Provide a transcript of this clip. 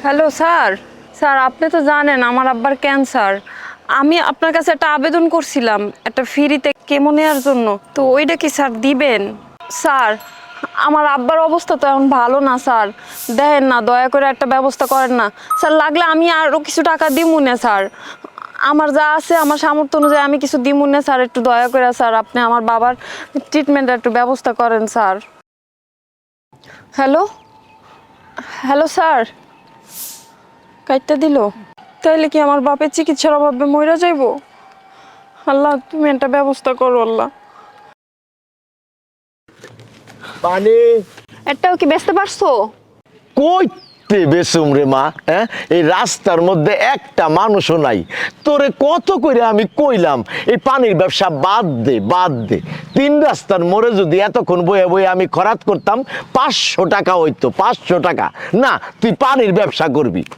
Hello sir. Sir আপনি তো জানেন আমার আব্বার ক্যান্সার। আমি আপনার কাছে একটা আবেদন করছিলাম একটা ফ্রিতে কেমো নেওয়ার জন্য, তো ওইটা কি স্যার দিবেন? স্যার আমার আব্বার অবস্থা তো এখন ভালো না স্যার, দেখেন না, দয়া করে একটা ব্যবস্থা করেন না স্যার। লাগলে আমি আরও কিছু টাকা দিমু না স্যার, আমার যা আছে আমার সামর্থ্য অনুযায়ী আমি কিছু দিমু না স্যার। একটু দয়া করে স্যার আপনি আমার বাবার ট্রিটমেন্টের একটু ব্যবস্থা করেন স্যার। হ্যালো হ্যালো স্যার, কাইটটা দিল? তাইলে কি আমার বাপের চিকিৎসার অভাবে মইরা যাইব? আল্লাহ তুমি একটা ব্যবস্থা করো আল্লাহ। পানি একটাও কি বেচতে পারছো? কইতে বেসুম রে মা, হ্যাঁ? এই রাস্তার মধ্যে একটা মানুষও নাই। তোরে কত করে আমি কইলাম এই পানির ব্যবসা বাদ দে বাদ দে। 3 রাস্তার মোড়ে যদি এতক্ষণ বয়ে বয়ে আমি খরাত করতাম 500 টাকা হইতো, 500 টাকা। না, তুই পানির ব্যবসা করবি।